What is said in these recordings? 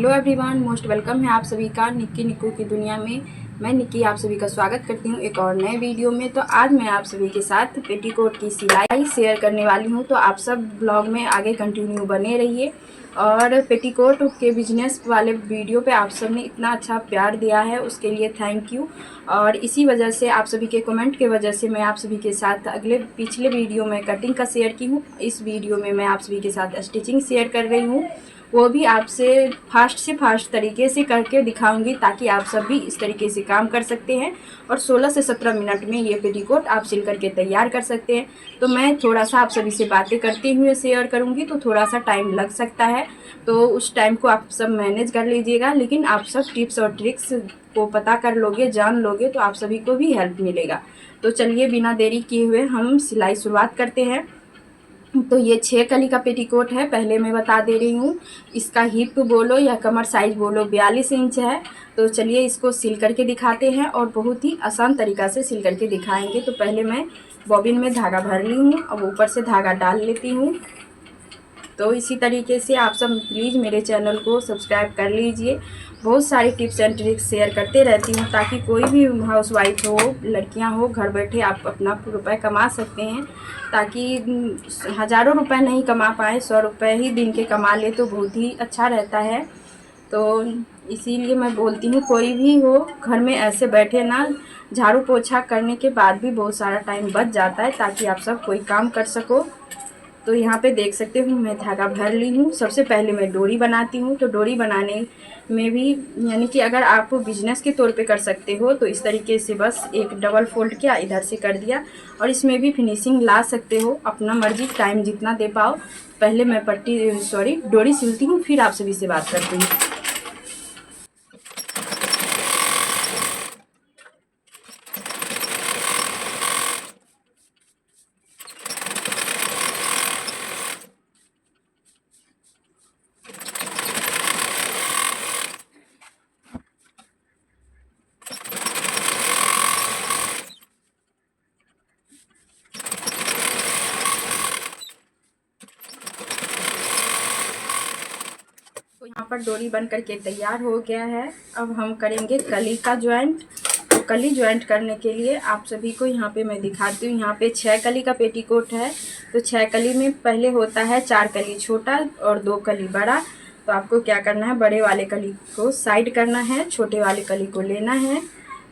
Hello everyone, most welcome है आप सभी का निक्की निक्कू की दुनिया में। मैं निक्की आप सभी का स्वागत करती हूँ एक और नए वीडियो में। तो आज मैं आप सभी के साथ पेटीकोट की सिलाई शेयर करने वाली हूँ। तो आप सब ब्लॉग में आगे कंटिन्यू बने रहिए। और पेटीकोट के बिजनेस वाले वीडियो पे आप सब ने इतना अच्छा प्यार दिया है, उसके लिए थैंक यू। और इसी वजह से आप सभी के कमेंट के वजह से मैं आप सभी के साथ पिछले वीडियो में कटिंग का शेयर की हूँ, इस वीडियो में मैं आप सभी के साथ स्टिचिंग शेयर कर रही हूँ। वो भी आपसे फास्ट तरीके से करके दिखाऊंगी, ताकि आप सब भी इस तरीके से काम कर सकते हैं और 16 से 17 मिनट में ये पेटीकोट आप सिल करके तैयार कर सकते हैं। तो मैं थोड़ा सा आप सभी से बातें करते हुए शेयर करूंगी, तो थोड़ा सा टाइम लग सकता है, तो उस टाइम को आप सब मैनेज कर लीजिएगा। लेकिन आप सब टिप्स और ट्रिक्स को पता कर लोगे, जान लोगे, तो आप सभी को भी हेल्प मिलेगा। तो चलिए बिना देरी किए हुए हम सिलाई शुरुआत करते हैं। तो ये 6 कली का पेटीकोट है, पहले मैं बता दे रही हूँ। इसका हिप बोलो या कमर साइज बोलो 42 इंच है। तो चलिए इसको सिल करके दिखाते हैं और बहुत ही आसान तरीक़ा से सिल करके दिखाएंगे। तो पहले मैं बॉबिन में धागा भर ली हूँ, अब ऊपर से धागा डाल लेती हूँ। तो इसी तरीके से आप सब प्लीज़ मेरे चैनल को सब्सक्राइब कर लीजिए। बहुत सारी टिप्स एंड ट्रिक्स शेयर करते रहती हूँ, ताकि कोई भी हाउसवाइफ हो, लड़कियाँ हो, घर बैठे आप अपना रुपए कमा सकते हैं। ताकि हज़ारों रुपए नहीं कमा पाए, 100 रुपये ही दिन के कमा ले तो बहुत ही अच्छा रहता है। तो इसीलिए मैं बोलती हूँ, कोई भी हो घर में ऐसे बैठे ना, झाड़ू पोछा करने के बाद भी बहुत सारा टाइम बच जाता है, ताकि आप सब कोई काम कर सको। तो यहाँ पे देख सकते हो मैं धागा भर ली हूँ। सबसे पहले मैं डोरी बनाती हूँ। तो डोरी बनाने में भी यानी कि अगर आप बिजनेस के तौर पे कर सकते हो, तो इस तरीके से बस एक डबल फोल्ड किया, इधर से कर दिया, और इसमें भी फिनिशिंग ला सकते हो अपना मर्जी, टाइम जितना दे पाओ। पहले मैं डोरी सिलती हूँ, फिर आप सभी से बात करती हूँ। तो यहाँ पर डोरी बन करके तैयार हो गया है। अब हम करेंगे कली का ज्वाइंट। तो कली ज्वाइंट करने के लिए आप सभी को यहाँ पे मैं दिखाती हूँ। यहाँ पे 6 कली का पेटीकोट है। तो 6 कली में पहले होता है 4 कली छोटा और 2 कली बड़ा। तो आपको क्या करना है, बड़े वाले कली को साइड करना है, छोटे वाले कली को लेना है।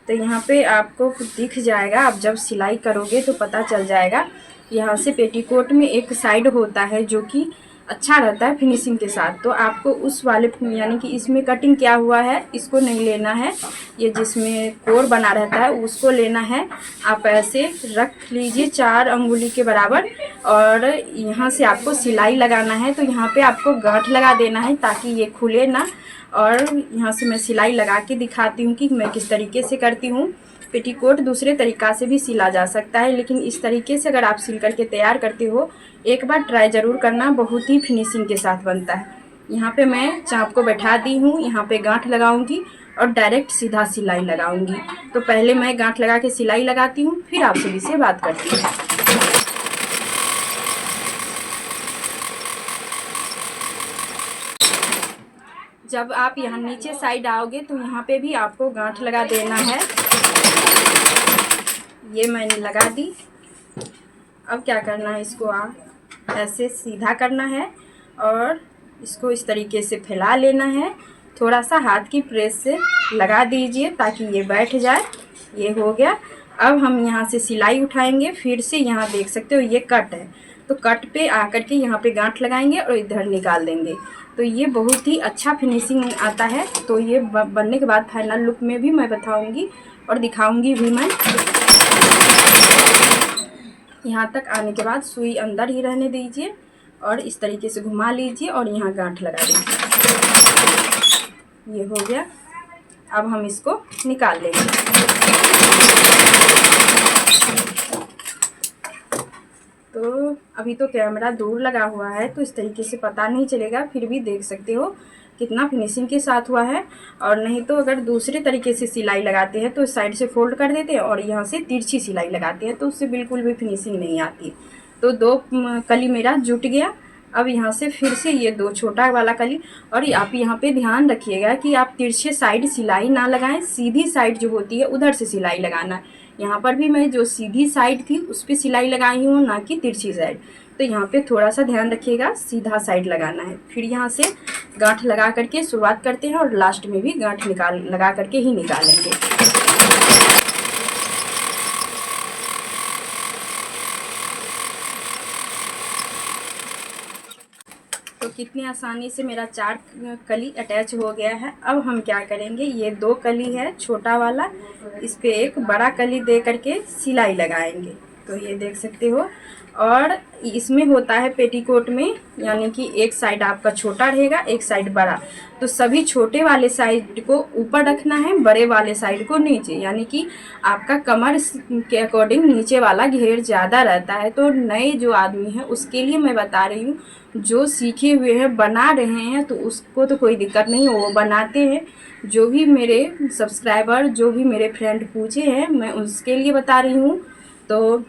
तो यहाँ पे आपको दिख जाएगा, आप जब सिलाई करोगे तो पता चल जाएगा। यहाँ से पेटीकोट में एक साइड होता है जो कि अच्छा रहता है फिनिशिंग के साथ। तो आपको उस वाले यानी कि इसमें कटिंग क्या हुआ है इसको नहीं लेना है, ये जिसमें कोर बना रहता है उसको लेना है। आप ऐसे रख लीजिए 4 अंगुली के बराबर, और यहाँ से आपको सिलाई लगाना है। तो यहाँ पे आपको गांठ लगा देना है, ताकि ये खुले ना। और यहाँ से मैं सिलाई लगा के दिखाती हूँ कि मैं किस तरीके से करती हूँ। पेटीकोट दूसरे तरीक़ा से भी सिला जा सकता है, लेकिन इस तरीके से अगर आप सिल करके तैयार करते हो, एक बार ट्राई ज़रूर करना, बहुत ही फिनिशिंग के साथ बनता है। यहाँ पे मैं चाँप को बैठा दी हूँ, यहाँ पे गांठ लगाऊंगी और डायरेक्ट सीधा सिलाई लगाऊंगी। तो पहले मैं गांठ लगा के सिलाई लगाती हूँ, फिर आप सभी से बात करती हूँ। जब आप यहाँ नीचे साइड आओगे तो यहाँ पे भी आपको गांठ लगा देना है। ये मैंने लगा दी। अब क्या करना है, इसको आप ऐसे सीधा करना है और इसको इस तरीके से फैला लेना है। थोड़ा सा हाथ की प्रेस से लगा दीजिए ताकि ये बैठ जाए। ये हो गया। अब हम यहाँ से सिलाई उठाएंगे, फिर से यहाँ देख सकते हो ये कट है, तो कट पे आकर के यहाँ पे गांठ लगाएंगे और इधर निकाल देंगे। तो ये बहुत ही अच्छा फिनिशिंग आता है। तो ये बनने के बाद फाइनल लुक में भी मैं बताऊँगी और दिखाऊँगी भी मैं। यहाँ तक आने के बाद सुई अंदर ही रहने दीजिए और इस तरीके से घुमा लीजिए और यहाँ गांठ लगा दीजिए। ये हो गया। अब हम इसको निकाल लेंगे। तो अभी तो कैमरा दूर लगा हुआ है, तो इस तरीके से पता नहीं चलेगा, फिर भी देख सकते हो कितना फिनिशिंग के साथ हुआ है। और नहीं तो अगर दूसरे तरीके से सिलाई लगाते हैं तो इस साइड से फोल्ड कर देते हैं और यहाँ से तिरछी सिलाई लगाते हैं, तो उससे बिल्कुल भी फिनिशिंग नहीं आती। तो 2 कली मेरा जुट गया। अब यहाँ से फिर से ये 2 छोटा वाला कली, और आप यहाँ पे ध्यान रखिएगा कि आप तिरछे साइड सिलाई ना लगाएं, सीधी साइड जो होती है उधर से सिलाई लगाना है। यहाँ पर भी मैं जो सीधी साइड थी उस पर सिलाई लगाई हूँ, ना कि तिरछी साइड। तो यहाँ पे थोड़ा सा ध्यान रखिएगा, सीधा साइड लगाना है। फिर यहाँ से गांठ लगा करके शुरुआत करते हैं और लास्ट में भी गांठ लगा करके ही निकालेंगे। तो कितनी आसानी से मेरा 4 कली अटैच हो गया है। अब हम क्या करेंगे, ये 2 कली है छोटा वाला, इस पे एक बड़ा कली दे करके सिलाई लगाएंगे। तो ये देख सकते हो, और इसमें होता है पेटीकोट में, यानी कि एक साइड आपका छोटा रहेगा, एक साइड बड़ा। तो सभी छोटे वाले साइड को ऊपर रखना है, बड़े वाले साइड को नीचे, यानी कि आपका कमर के अकॉर्डिंग नीचे वाला घेर ज़्यादा रहता है। तो नए जो आदमी है उसके लिए मैं बता रही हूँ, जो सीखे हुए हैं बना रहे हैं तो उसको तो कोई दिक्कत नहीं है, वो बनाते हैं। जो भी मेरे सब्सक्राइबर, जो भी मेरे फ्रेंड पूछे हैं, मैं उसके लिए बता रही हूँ। तो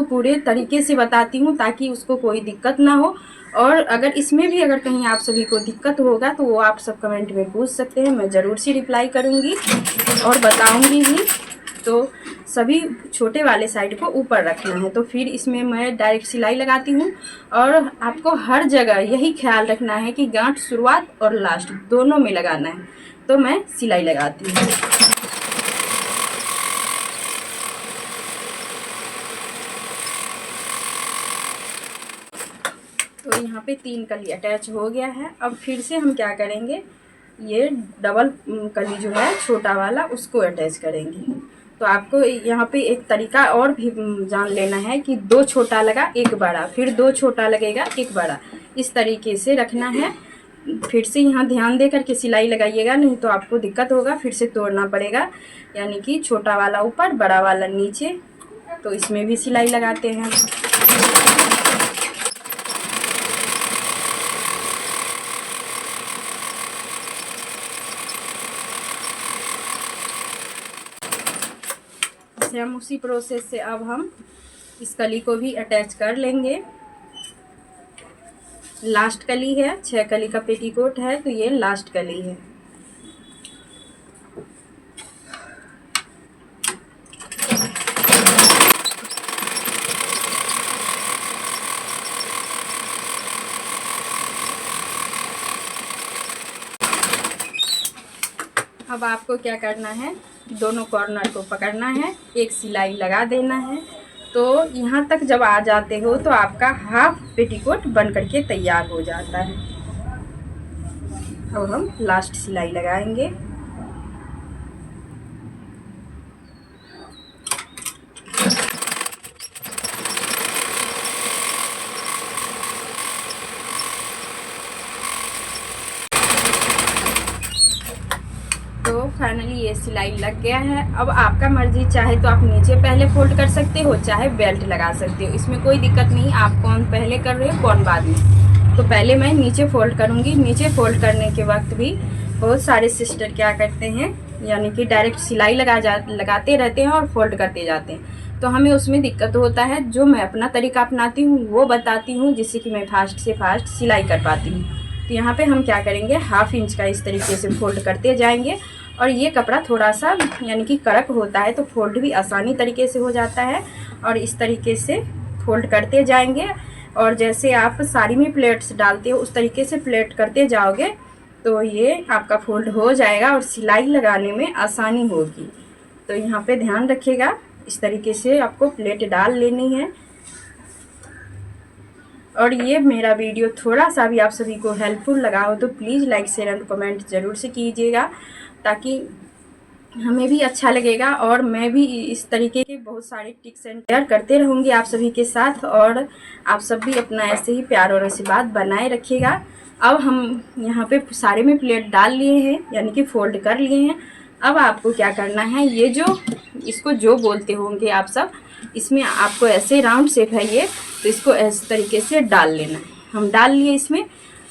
पूरे तरीके से बताती हूँ ताकि उसको कोई दिक्कत ना हो। और अगर इसमें भी अगर कहीं आप सभी को दिक्कत होगा तो वो आप सब कमेंट में पूछ सकते हैं, मैं ज़रूर से रिप्लाई करूँगी और बताऊँगी भी। तो सभी छोटे वाले साइड को ऊपर रखना है। तो फिर इसमें मैं डायरेक्ट सिलाई लगाती हूँ, और आपको हर जगह यही ख्याल रखना है कि गांठ शुरुआत और लास्ट दोनों में लगाना है। तो मैं सिलाई लगाती हूँ। तो यहाँ पे 3 कली अटैच हो गया है। अब फिर से हम क्या करेंगे, ये डबल कली जो है छोटा वाला उसको अटैच करेंगे। तो आपको यहाँ पे एक तरीका और भी जान लेना है कि 2 छोटा लगा 1 बड़ा, फिर 2 छोटा लगेगा 1 बड़ा, इस तरीके से रखना है। फिर से यहाँ ध्यान दे करके सिलाई लगाइएगा, नहीं तो आपको दिक्कत होगा, फिर से तोड़ना पड़ेगा। यानी कि छोटा वाला ऊपर, बड़ा वाला नीचे। तो इसमें भी सिलाई लगाते हैं। हम उसी प्रोसेस से अब हम इस कली को भी अटैच कर लेंगे। लास्ट कली है, 6 कली का पेटीकोट है, तो ये लास्ट कली है। अब आपको क्या करना है, दोनों कॉर्नर को पकड़ना है, एक सिलाई लगा देना है। तो यहाँ तक जब आ जाते हो तो आपका हाफ पेटीकोट बन करके तैयार हो जाता है। अब हम लास्ट सिलाई लगाएंगे। तो फाइनली ये सिलाई लग गया है। अब आपका मर्जी, चाहे तो आप नीचे पहले फोल्ड कर सकते हो, चाहे बेल्ट लगा सकते हो, इसमें कोई दिक्कत नहीं। आप कौन पहले कर रहे हो कौन बाद में। तो पहले मैं नीचे फोल्ड करूँगी। नीचे फोल्ड करने के वक्त भी बहुत सारे सिस्टर क्या करते हैं, यानी कि डायरेक्ट सिलाई लगाते रहते हैं और फोल्ड करते जाते हैं। तो हमें उसमें दिक्कत होता है। जो मैं अपना तरीका अपनाती हूँ वो बताती हूँ, जिससे कि मैं फास्ट से फास्ट सिलाई कर पाती हूँ। तो यहाँ पे हम क्या करेंगे, ½ इंच का इस तरीके से फोल्ड करते जाएंगे। और ये कपड़ा थोड़ा सा यानी कि कड़क होता है, तो फोल्ड भी आसानी तरीके से हो जाता है। और इस तरीके से फोल्ड करते जाएंगे, और जैसे आप साड़ी में प्लेट्स डालते हो उस तरीके से प्लेट करते जाओगे तो ये आपका फोल्ड हो जाएगा और सिलाई लगाने में आसानी होगी। तो यहाँ पे ध्यान रखिएगा, इस तरीके से आपको प्लेट डाल लेनी है। और ये मेरा वीडियो थोड़ा सा भी आप सभी को हेल्पफुल लगा हो तो please like share and comment ज़रूर से कीजिएगा, ताकि हमें भी अच्छा लगेगा। और मैं भी इस तरीके के बहुत सारे टिप्स एंड शेयर करते रहूँगी आप सभी के साथ, और आप सब भी अपना ऐसे ही प्यार और आशीर्वाद बनाए रखिएगा। अब हम यहाँ पे सारे में प्लेट डाल लिए हैं, यानी कि फोल्ड कर लिए हैं। अब आपको क्या करना है, ये जो इसको जो बोलते होंगे आप सब, इसमें आपको ऐसे राउंड शेप है ये, तो इसको इस तरीके से डाल लेना है। हम डाल लिए इसमें।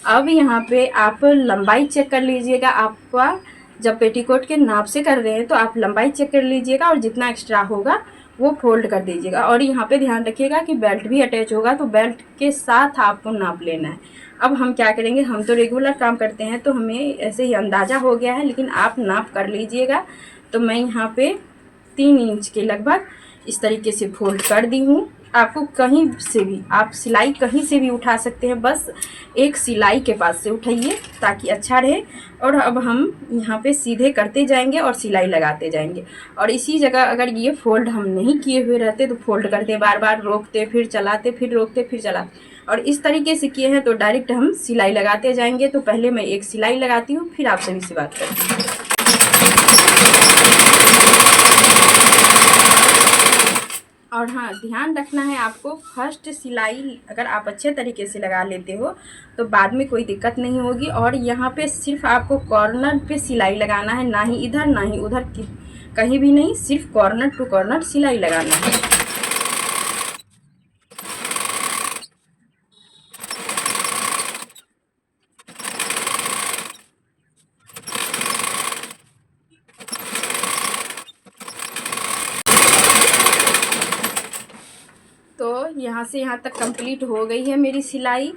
अब यहाँ पे आप लंबाई चेक कर लीजिएगा। आपका जब पेटीकोट के नाप से कर रहे हैं तो आप लंबाई चेक कर लीजिएगा, और जितना एक्स्ट्रा होगा वो फोल्ड कर दीजिएगा। और यहाँ पे ध्यान रखिएगा कि बेल्ट भी अटैच होगा, तो बेल्ट के साथ आपको नाप लेना है। अब हम क्या करेंगे, हम तो रेगुलर काम करते हैं तो हमें ऐसे ही अंदाज़ा हो गया है, लेकिन आप नाप कर लीजिएगा। तो मैं यहाँ पे 3 इंच के लगभग इस तरीके से फोल्ड कर दी हूँ। आपको कहीं से भी, आप सिलाई कहीं से भी उठा सकते हैं, बस एक सिलाई के पास से उठाइए ताकि अच्छा रहे। और अब हम यहाँ पे सीधे करते जाएंगे और सिलाई लगाते जाएंगे। और इसी जगह अगर ये फोल्ड हम नहीं किए हुए रहते तो फोल्ड करते बार बार, रोकते फिर चलाते, फिर रोकते फिर चलाते, और इस तरीके से किए हैं तो डायरेक्ट हम सिलाई लगाते जाएंगे। तो पहले मैं एक सिलाई लगाती हूँ, फिर आप सभी से बात करती हूँ। और हाँ, ध्यान रखना है आपको, फर्स्ट सिलाई अगर आप अच्छे तरीके से लगा लेते हो तो बाद में कोई दिक्कत नहीं होगी। और यहाँ पे सिर्फ आपको कॉर्नर पे सिलाई लगाना है, ना ही इधर ना ही उधर, कहीं भी नहीं, सिर्फ कॉर्नर टू कॉर्नर सिलाई लगाना है। तो यहाँ से यहाँ तक कंप्लीट हो गई है मेरी सिलाई।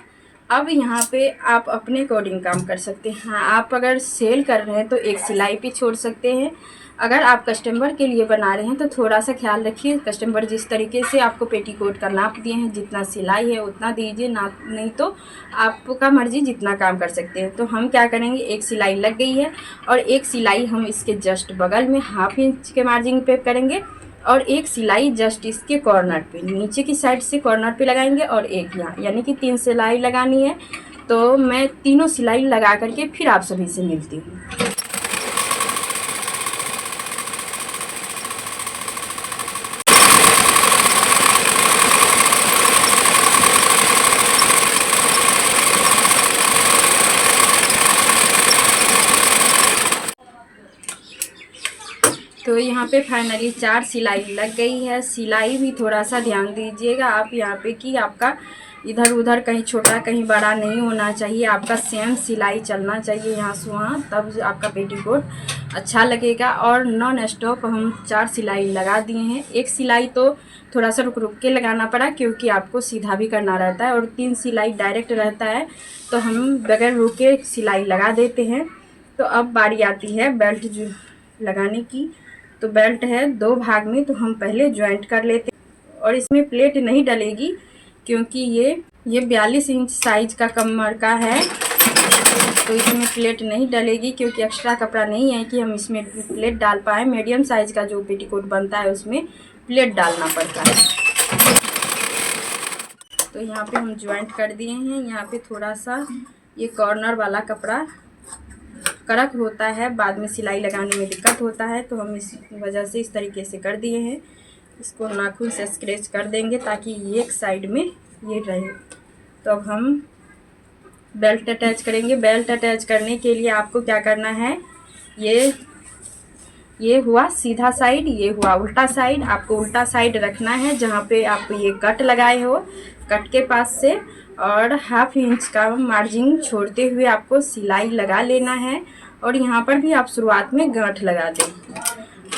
अब यहाँ पे आप अपने अकॉर्डिंग काम कर सकते हैं। हाँ, आप अगर सेल कर रहे हैं तो एक सिलाई भी छोड़ सकते हैं। अगर आप कस्टमर के लिए बना रहे हैं तो थोड़ा सा ख्याल रखिए, कस्टमर जिस तरीके से आपको पेटीकोट का नाप दिए हैं, जितना सिलाई है उतना दीजिए, नाप नहीं तो आपका मर्जी जितना काम कर सकते हैं। तो हम क्या करेंगे, एक सिलाई लग गई है और एक सिलाई हम इसके जस्ट बगल में 1/2 इंच के मार्जिन पे करेंगे, और एक सिलाई जस्ट इसके कॉर्नर पे, नीचे की साइड से कॉर्नर पे लगाएंगे, और एक यहाँ, यानी कि 3 सिलाई लगानी है। तो मैं तीनों सिलाई लगा करके फिर आप सभी से मिलती हूँ। तो यहाँ पे फाइनली 4 सिलाई लग गई है। सिलाई भी थोड़ा सा ध्यान दीजिएगा आप यहाँ पे कि आपका इधर उधर कहीं छोटा कहीं बड़ा नहीं होना चाहिए, आपका सेम सिलाई चलना चाहिए यहाँ से वहाँ, तब आपका पेटीकोट अच्छा लगेगा। और नॉन स्टॉप हम 4 सिलाई लगा दिए हैं। एक सिलाई तो थोड़ा सा रुक रुक के लगाना पड़ा क्योंकि आपको सीधा भी करना रहता है, और 3 सिलाई डायरेक्ट रहता है तो हम बगैर रुके सिलाई लगा देते हैं। तो अब बारी आती है बेल्ट जो लगाने की। तो बेल्ट है 2 भाग में, तो हम पहले ज्वाइंट कर लेते हैं। और इसमें प्लेट नहीं डलेगी क्योंकि ये 42 इंच साइज का कमर का है, तो इसमें प्लेट नहीं डलेगी क्योंकि एक्स्ट्रा कपड़ा नहीं है कि हम इसमें प्लेट डाल पाए। मीडियम साइज का जो पेटीकोट बनता है उसमें प्लेट डालना पड़ता है। तो यहाँ पे हम ज्वाइंट कर दिए हैं। यहाँ पे थोड़ा सा ये कॉर्नर वाला कपड़ा कड़क होता है, बाद में सिलाई लगाने में दिक्कत होता है, तो हम इस वजह से इस तरीके से कर दिए हैं। इसको नाखून से स्क्रैच कर देंगे ताकि एक साइड में ये रहे। तो अब हम बेल्ट अटैच करेंगे। बेल्ट अटैच करने के लिए आपको क्या करना है, ये हुआ सीधा साइड, ये हुआ उल्टा साइड। आपको उल्टा साइड रखना है जहाँ पे आप ये कट लगाए हो, कट के पास से, और 1/2 इंच का मार्जिन छोड़ते हुए आपको सिलाई लगा लेना है। और यहाँ पर भी आप शुरुआत में गांठ लगा दें।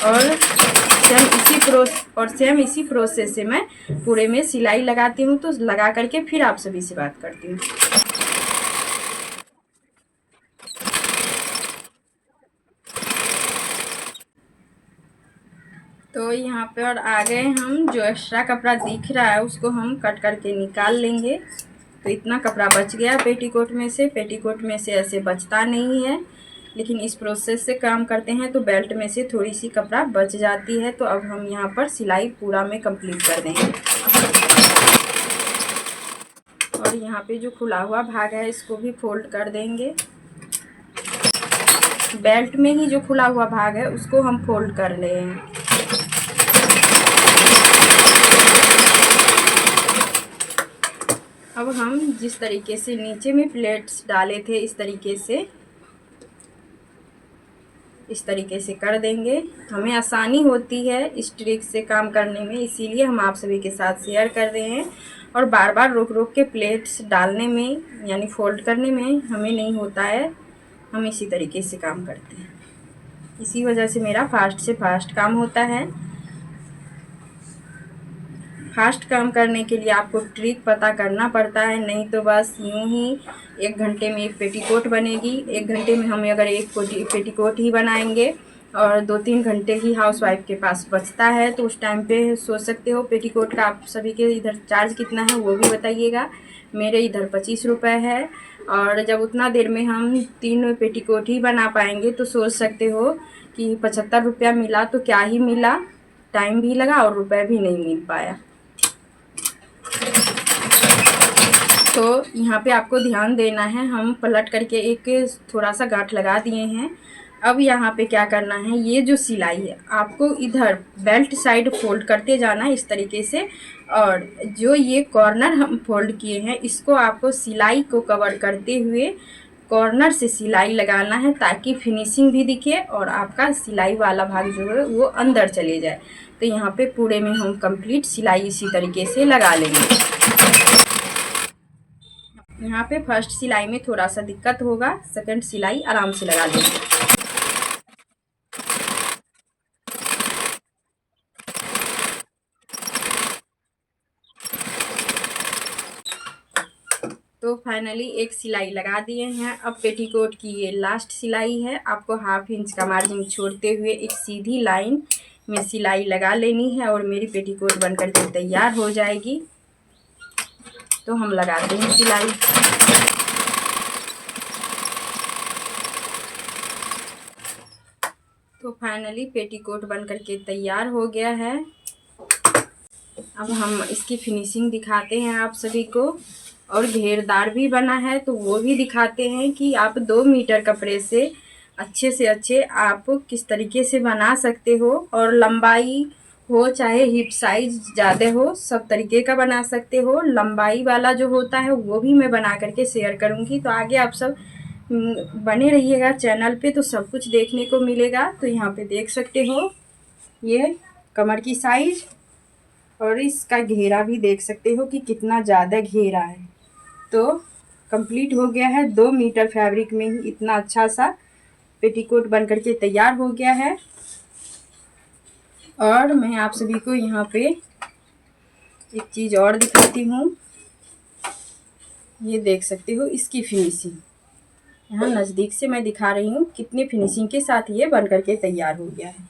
और सेम इसी प्रोसेस से मैं पूरे में सिलाई लगाती हूँ। तो लगा करके फिर आप सभी से बात करती हूँ। तो यहाँ पे और आ गए हम, जो एक्स्ट्रा कपड़ा दिख रहा है उसको हम कट करके निकाल लेंगे। तो इतना कपड़ा बच गया पेटीकोट में से। पेटीकोट में से ऐसे बचता नहीं है, लेकिन इस प्रोसेस से काम करते हैं तो बेल्ट में से थोड़ी सी कपड़ा बच जाती है। तो अब हम यहाँ पर सिलाई पूरा में कंप्लीट कर देंगे। और यहाँ पे जो खुला हुआ भाग है इसको भी फोल्ड कर देंगे। बेल्ट में ही जो खुला हुआ भाग है उसको हम फोल्ड कर रहे हैं। अब हम जिस तरीके से नीचे में प्लेट्स डाले थे इस तरीके से कर देंगे। हमें आसानी होती है इस ट्रिक से काम करने में, इसीलिए हम आप सभी के साथ शेयर कर रहे हैं। और बार बार रोक रोक के प्लेट्स डालने में यानी फोल्ड करने में हमें नहीं होता है, हम इसी तरीके से काम करते हैं। इसी वजह से मेरा फास्ट से फास्ट काम होता है। फास्ट काम करने के लिए आपको ट्रिक पता करना पड़ता है, नहीं तो बस यूँ ही 1 घंटे में एक पेटीकोट बनेगी। 1 घंटे में हम अगर एक पेटीकोट ही बनाएंगे और 2-3 घंटे ही हाउसवाइफ के पास बचता है, तो उस टाइम पे सोच सकते हो पेटीकोट का आप सभी के इधर चार्ज कितना है वो भी बताइएगा। मेरे इधर 25 रुपये है, और जब उतना देर में हम 3 पेटीकोट ही बना पाएंगे तो सोच सकते हो कि 75 रुपया मिला तो क्या ही मिला, टाइम भी लगा और रुपये भी नहीं मिल पाया। तो यहाँ पे आपको ध्यान देना है, हम पलट करके एक थोड़ा सा गांठ लगा दिए हैं। अब यहाँ पे क्या करना है, ये जो सिलाई है आपको इधर बेल्ट साइड फोल्ड करते जाना है इस तरीके से, और जो ये कॉर्नर हम फोल्ड किए हैं इसको आपको सिलाई को कवर करते हुए कॉर्नर से सिलाई लगाना है, ताकि फिनिशिंग भी दिखे और आपका सिलाई वाला भाग जो है वो अंदर चले जाए। तो यहाँ पे पूरे में हम कंप्लीट सिलाई इसी तरीके से लगा लेंगे। यहाँ पे फर्स्ट सिलाई में थोड़ा सा दिक्कत होगा, सेकंड सिलाई आराम से लगा लेंगे। तो फाइनली एक सिलाई लगा दिए हैं। अब पेटीकोट की ये लास्ट सिलाई है, आपको 1/2 इंच का मार्जिन छोड़ते हुए एक सीधी लाइन में सिलाई लगा लेनी है और मेरी पेटीकोट बनकर के तैयार हो जाएगी। तो हम लगाते हैं सिलाई। तो फाइनली पेटीकोट बनकर के तैयार हो गया है। अब हम इसकी फिनिशिंग दिखाते हैं आप सभी को, और घेरदार भी बना है तो वो भी दिखाते हैं कि आप 2 मीटर कपड़े से अच्छे आप किस तरीके से बना सकते हो, और लंबाई हो चाहे हिप साइज ज़्यादा हो सब तरीके का बना सकते हो। लंबाई वाला जो होता है वो भी मैं बना करके शेयर करूँगी, तो आगे आप सब बने रहिएगा चैनल पे, तो सब कुछ देखने को मिलेगा। तो यहाँ पे देख सकते हो ये कमर की साइज, और इसका घेरा भी देख सकते हो कि कितना ज़्यादा घेरा है। तो कंप्लीट हो गया है, 2 मीटर फैब्रिक में ही इतना अच्छा सा पेटीकोट बन करके तैयार हो गया है। और मैं आप सभी को यहाँ पे एक चीज़ और दिखाती हूँ, ये देख सकते हो इसकी फिनिशिंग, यहाँ नज़दीक से मैं दिखा रही हूँ कितनी फिनिशिंग के साथ ये बन करके तैयार हो गया है।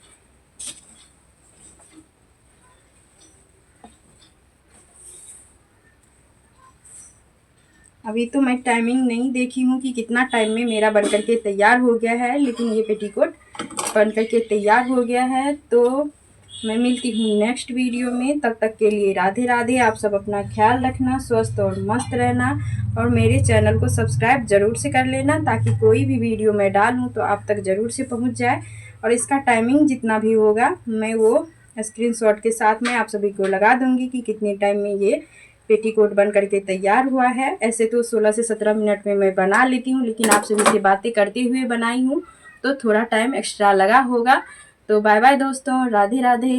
अभी तो मैं टाइमिंग नहीं देखी हूँ कि कितना टाइम में मेरा बनकर के तैयार हो गया है, लेकिन ये पेटीकोट बनकर के तैयार हो गया है। तो मैं मिलती हूँ नेक्स्ट वीडियो में, तब तक के लिए राधे राधे। आप सब अपना ख्याल रखना, स्वस्थ और मस्त रहना, और मेरे चैनल को सब्सक्राइब ज़रूर से कर लेना, ताकि कोई भी वीडियो मैं डालूँ तो आप तक ज़रूर से पहुँच जाए। और इसका टाइमिंग जितना भी होगा मैं वो स्क्रीनशॉट के साथ में आप सभी को लगा दूँगी कि कितने टाइम में ये पेटीकोट बन करके तैयार हुआ है। ऐसे तो 16 से 17 मिनट में मैं बना लेती हूँ, लेकिन आप सभी से बातें करते हुए बनाई हूँ तो थोड़ा टाइम एक्स्ट्रा लगा होगा। तो बाय बाय दोस्तों, राधे राधे।